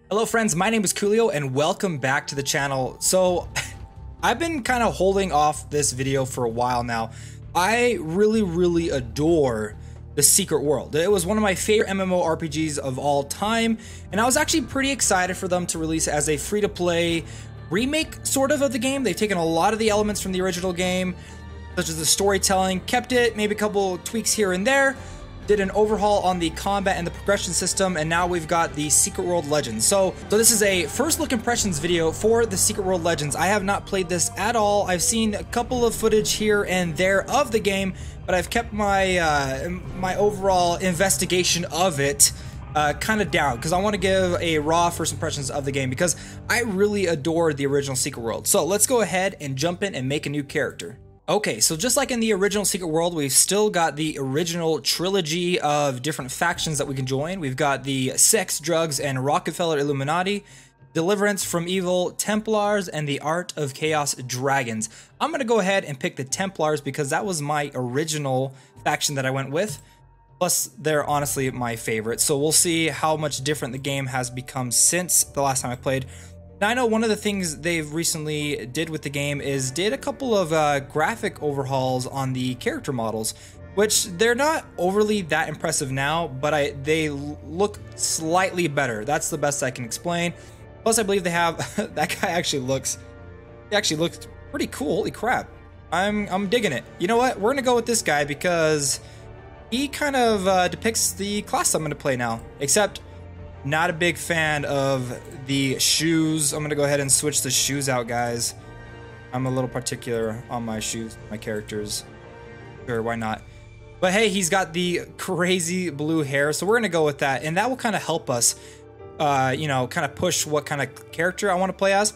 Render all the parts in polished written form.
Hello friends, my name is Koolio and welcome back to the channel. So I've been kind of holding off this video for a while now. I really adore The Secret World. It was one of my favorite MMORPGs of all time, and I was actually pretty excited for them to release it as a free-to-play remake sort of the game. They've taken a lot of the elements from the original game, such as the storytelling, kept it, maybe a couple tweaks here and there, did an overhaul on the combat and the progression system, and now we've got the Secret World Legends. So this is a first look impressions video for the Secret World Legends. I have not played this at all. I've seen a couple of footage here and there of the game, but I've kept my my overall investigation of it kind of down because I want to give a raw first impressions of the game because I really adored the original Secret World. So let's go ahead and jump in and make a new character. Okay, so just like in the original Secret World, we've still got the original trilogy of different factions that we can join. We've got the Sex, Drugs, and Rockefeller Illuminati, Deliverance from Evil, Templars, and the Art of Chaos Dragons. I'm going to go ahead and pick the Templars because that was my original faction that I went with. Plus, they're honestly my favorite, so we'll see how much different the game has become since the last time I played. Now, I know one of the things they've recently did with the game is did a couple of graphic overhauls on the character models, which they're not overly that impressive now, but they look slightly better. That's the best I can explain. Plus, I believe they have that guy actually looks pretty cool. Holy crap! I'm digging it. You know what? We're gonna go with this guy because he kind of depicts the class I'm gonna play now. Except, not a big fan of the shoes. I'm gonna go ahead and switch the shoes out, guys. I'm a little particular on my shoes, my characters. Sure, why not? But hey, he's got the crazy blue hair, so we're gonna go with that, and that will kind of help us, you know, kind of push what kind of character I want to play as.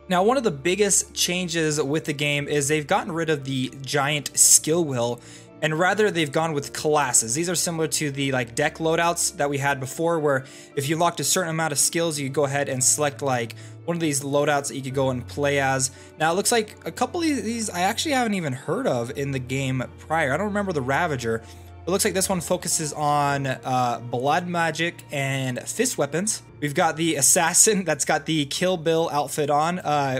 Now, one of the biggest changes with the game is they've gotten rid of the giant skill wheel, and rather they've gone with classes. These are similar to the like deck loadouts that we had before, where if you locked a certain amount of skills, you could go ahead and select like one of these loadouts that you could go and play as. Now it looks like a couple of these I actually haven't even heard of in the game prior. I don't remember the Ravager. It looks like this one focuses on blood magic and fist weapons. We've got the Assassin that's got the Kill Bill outfit on.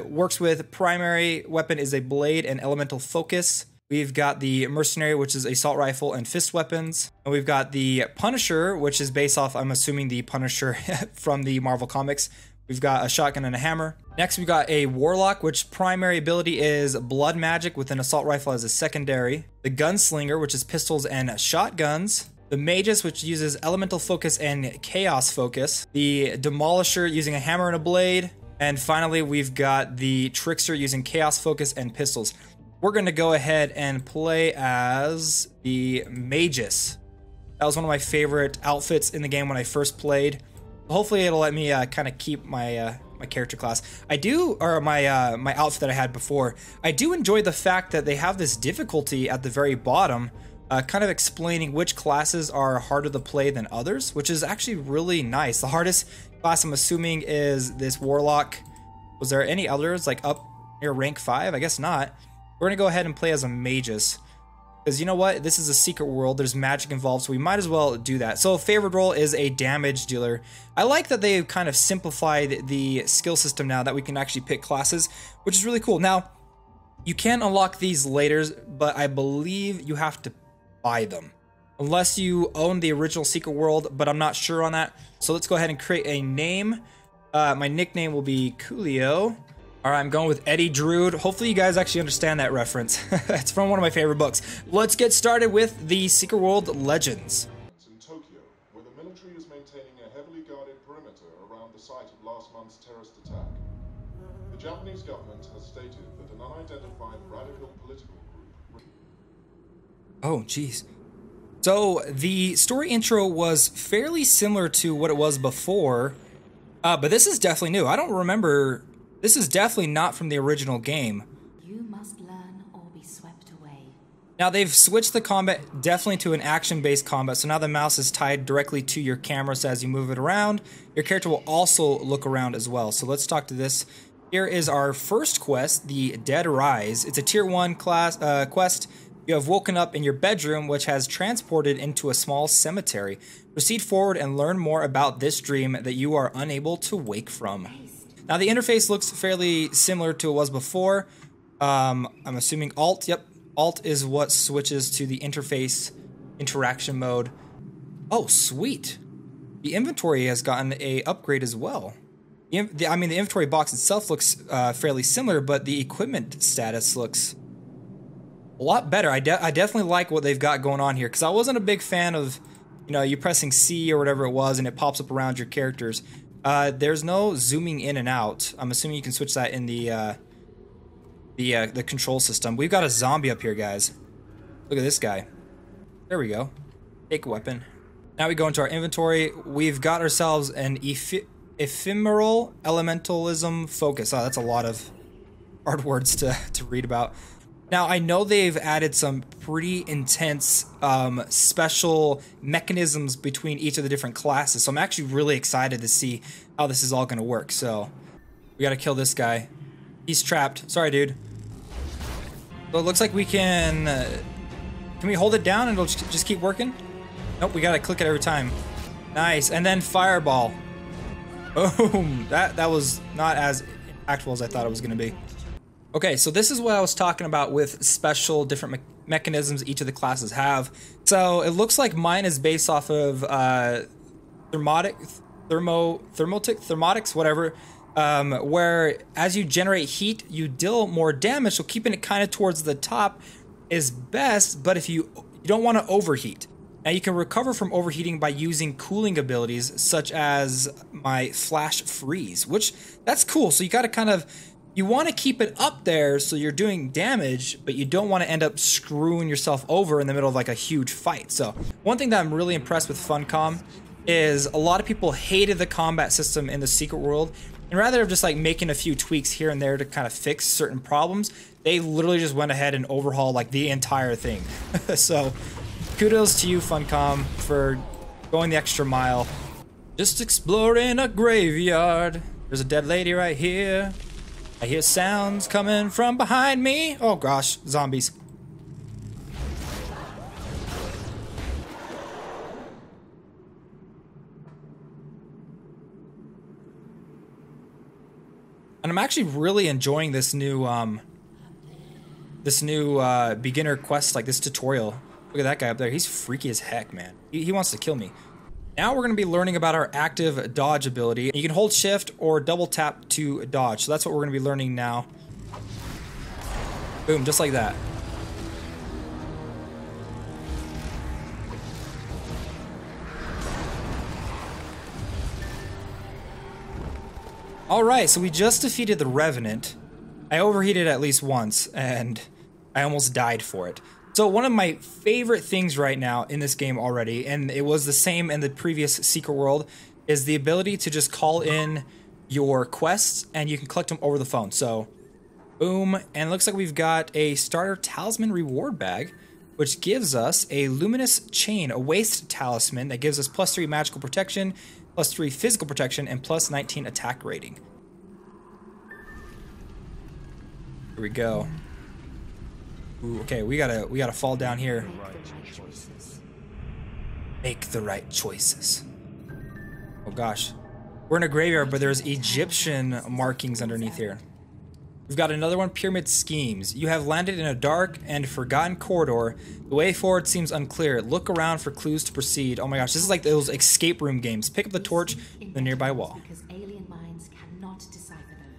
Works with primary weapon is a blade and elemental focus. We've got the Mercenary, which is assault rifle and fist weapons. And we've got the Punisher, which is based off, I'm assuming, the Punisher from the Marvel Comics. We've got a shotgun and a hammer. Next, we've got a Warlock, which primary ability is blood magic with an assault rifle as a secondary. The Gunslinger, which is pistols and shotguns. The Magus, which uses elemental focus and chaos focus. The Demolisher, using a hammer and a blade. And finally, we've got the Trickster, using chaos focus and pistols. We're going to go ahead and play as the Magus. That was one of my favorite outfits in the game when I first played. Hopefully it'll let me kind of keep my my character class. I do, or my my outfit that I had before. I do enjoy the fact that they have this difficulty at the very bottom, kind of explaining which classes are harder to play than others, which is actually really nice. The hardest class I'm assuming is this Warlock. Was there any others like up near rank 5? I guess not. We're gonna go ahead and play as a Magus, because you know what? This is a secret world. There's magic involved, so we might as well do that. So favorite role is a damage dealer. I like that they've kind of simplified the skill system now that we can actually pick classes, which is really cool. Now, you can unlock these later, but I believe you have to buy them. Unless you own the original Secret World, but I'm not sure on that. So let's go ahead and create a name. My nickname will be Koolio. All right, I'm going with Eddie Drood. Hopefully you guys actually understand that reference. It's from one of my favorite books. Let's get started with the Secret World Legends. In Tokyo, where the military is maintaining a heavily guarded perimeter around the site of last month's terrorist attack. The Japanese government has stated that an unidentified radical political group... Oh, geez. So the story intro was fairly similar to what it was before, but this is definitely new. I don't remember... This is definitely not from the original game. You must learn or be swept away. Now they've switched the combat definitely to an action-based combat, so now the mouse is tied directly to your camera, so as you move it around, your character will also look around as well. So let's talk to this. Here is our first quest, the Dead Rise. It's a tier 1 class quest You have woken up in your bedroom, which has transported into a small cemetery. Proceed forward and learn more about this dream that you are unable to wake from. Now, the interface looks fairly similar to it was before. I'm assuming Alt. Yep, Alt is what switches to the interface interaction mode. Oh, sweet. The inventory has gotten a upgrade as well. The inventory box itself looks fairly similar, but the equipment status looks a lot better. I definitely like what they've got going on here, because I wasn't a big fan of, you pressing C or whatever it was and it pops up around your characters. There's no zooming in and out. I'm assuming you can switch that in the control system. We've got a zombie up here, guys. Look at this guy. There we go. Take a weapon. Now we go into our inventory. We've got ourselves an ephemeral elementalism focus. Oh, that's a lot of hard words to read about. Now, I know they've added some pretty intense special mechanisms between each of the different classes, so I'm actually really excited to see how this is all going to work. So, we got to kill this guy. He's trapped. Sorry, dude. So, it looks like we can we hold it down and it'll just keep working? Nope, we got to click it every time. Nice. And then fireball. Boom. That was not as impactful as I thought it was going to be. Okay, so this is what I was talking about with special different mechanisms each of the classes have. So it looks like mine is based off of thermotics, whatever, where as you generate heat, you deal more damage. So keeping it kind of towards the top is best, but if you don't want to overheat. Now you can recover from overheating by using cooling abilities such as my flash freeze, which that's cool. So you got to kind of, you want to keep it up there so you're doing damage, but you don't want to end up screwing yourself over in the middle of like a huge fight. So one thing that I'm really impressed with Funcom is a lot of people hated the combat system in the Secret World, and rather than just like making a few tweaks here and there to kind of fix certain problems, they literally just went ahead and overhauled like the entire thing. So kudos to you, Funcom, for going the extra mile. Just exploring a graveyard. There's a dead lady right here. I hear sounds coming from behind me. Oh gosh, zombies. And I'm actually really enjoying this new beginner quest, like this tutorial. Look at that guy up there. He's freaky as heck, man. He wants to kill me. Now we're going to be learning about our active dodge ability. You can hold shift or double tap to dodge. So that's what we're going to be learning now. Boom, just like that. Alright, so we just defeated the Revenant. I overheated at least once, and I almost died for it. So one of my favorite things right now in this game already, and it was the same in the previous Secret World, is the ability to just call in your quests and you can collect them over the phone. So, boom, and it looks like we've got a starter talisman reward bag, which gives us a luminous chain, a waste talisman that gives us +3 magical protection, +3 physical protection, and +19 attack rating. Here we go. Ooh, okay, we gotta fall down here. Make the right choices. Oh gosh. We're in a graveyard, but there's Egyptian markings underneath here. We've got another one, Pyramid Schemes. You have landed in a dark and forgotten corridor. The way forward seems unclear. Look around for clues to proceed. Oh my gosh, this is like those escape room games. Pick up the torch in the nearby wall. Because alien minds cannot decipher them.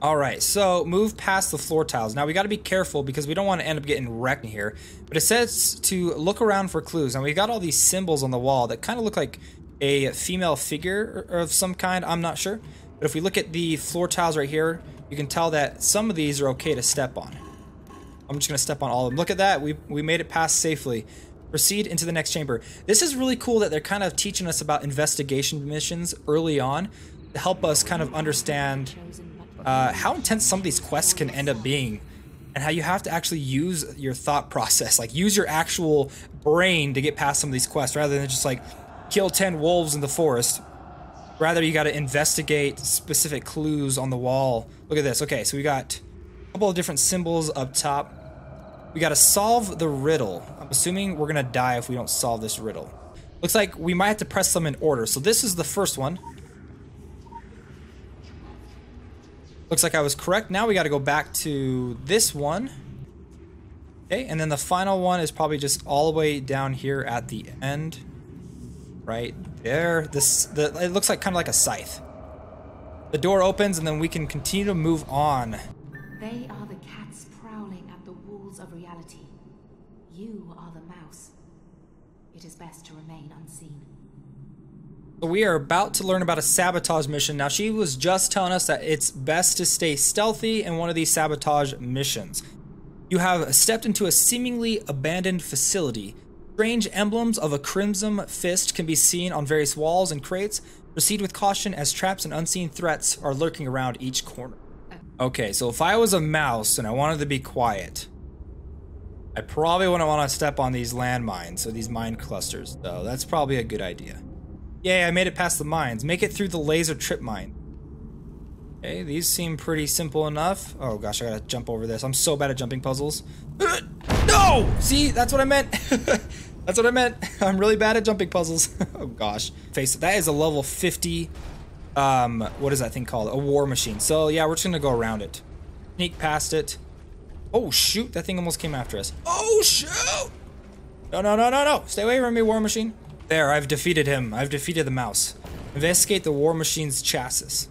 Alright, so move past the floor tiles. Now we gotta be careful because we don't want to end up getting wrecked here. But it says to look around for clues. Now we got all these symbols on the wall that kind of look like a female figure of some kind. I'm not sure. But if we look at the floor tiles right here, you can tell that some of these are okay to step on. I'm just gonna step on all of them. Look at that, we made it past safely. Proceed into the next chamber. This is really cool that they're kind of teaching us about investigation missions early on to help us kind of understand how intense some of these quests can end up being, and how you have to actually use your thought process, like use your actual brain to get past some of these quests, rather than just like kill 10 wolves in the forest. Rather, you got to investigate specific clues on the wall. Look at this. Okay, so we got couple of different symbols up top. We gotta solve the riddle. I'm assuming we're gonna die if we don't solve this riddle. Looks like we might have to press them in order. So this is the first one. Looks like I was correct. Now we gotta go back to this one. Okay, and then the final one is probably just all the way down here at the end. Right there. It looks like kind of like a scythe. The door opens and then we can continue to move on. They are the cats prowling at the walls of reality. You are the mouse. It is best to remain unseen. So we are about to learn about a sabotage mission. Now she was just telling us that it's best to stay stealthy in one of these sabotage missions. You have stepped into a seemingly abandoned facility. Strange emblems of a crimson fist can be seen on various walls and crates. Proceed with caution as traps and unseen threats are lurking around each corner. Okay, so if I was a mouse and I wanted to be quiet, I probably wouldn't want to step on these landmines or these mine clusters, though. That's probably a good idea. Yay, I made it past the mines. Make it through the laser trip mine. Okay, these seem pretty simple enough. Oh gosh, I gotta jump over this. I'm so bad at jumping puzzles. No! See, that's what I meant. That's what I meant. I'm really bad at jumping puzzles. Oh gosh. Face it, that is a level 50, what is that thing called? A war machine. So yeah, we're just gonna go around it. Sneak past it. Oh shoot, that thing almost came after us. Oh shoot! No, no, no, no, no. Stay away from me, war machine. There, I've defeated him. I've defeated the mouse. Investigate the war machine's chassis.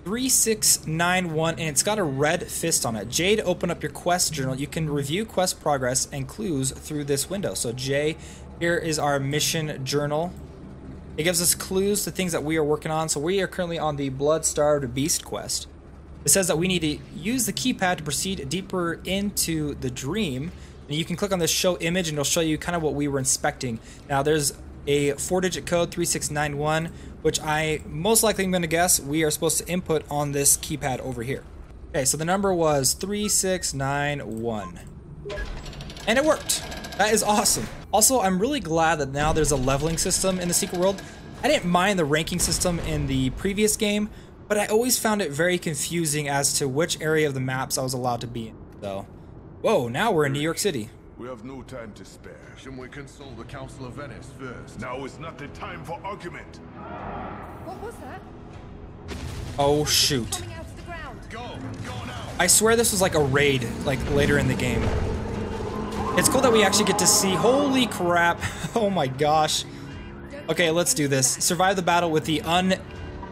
3691, and it's got a red fist on it. J to open up your quest journal. You can review quest progress and clues through this window. So J, here is our mission journal. It gives us clues to things that we are working on. So we are currently on the Blood-Starved Beast quest. It says that we need to use the keypad to proceed deeper into the dream. And you can click on this show image and it'll show you kind of what we were inspecting. Now there's a 4-digit code, 3691, which I most likely am going to guess we are supposed to input on this keypad over here. Okay, so the number was 3691. And it worked. That is awesome. Also, I'm really glad that now there's a leveling system in the Secret World. I didn't mind the ranking system in the previous game, but I always found it very confusing as to which area of the maps I was allowed to be in. So, whoa, now we're in New York City. We have no time to spare. Shouldn't we consult the Council of Venice first? Now is not the time for argument. What was that? Oh shoot. Coming out of the ground. Go now. I swear this was like a raid, like later in the game. It's cool that we actually get to see, holy crap. Oh my gosh. Okay, let's do this. Survive the battle with the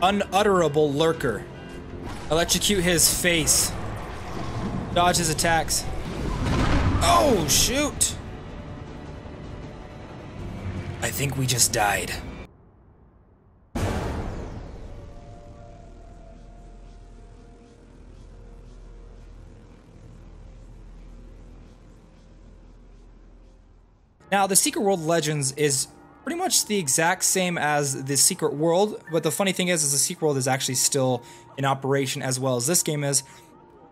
unutterable lurker. Electrocute his face. Dodge his attacks. Oh, shoot! I think we just died. Now, the Secret World Legends is pretty much the exact same as the Secret World, but the funny thing is the Secret World is actually still in operation as well as this game is,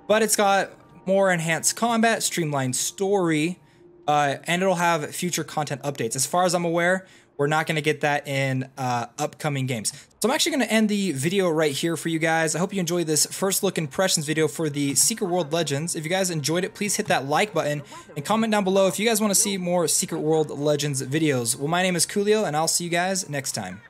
but it's got more enhanced combat, streamlined story, and it'll have future content updates. As far as I'm aware, we're not going to get that in upcoming games. So I'm actually going to end the video right here for you guys. I hope you enjoyed this first look impressions video for the Secret World Legends. If you guys enjoyed it, please hit that like button and comment down below if you guys want to see more Secret World Legends videos. Well, my name is Koolio, and I'll see you guys next time.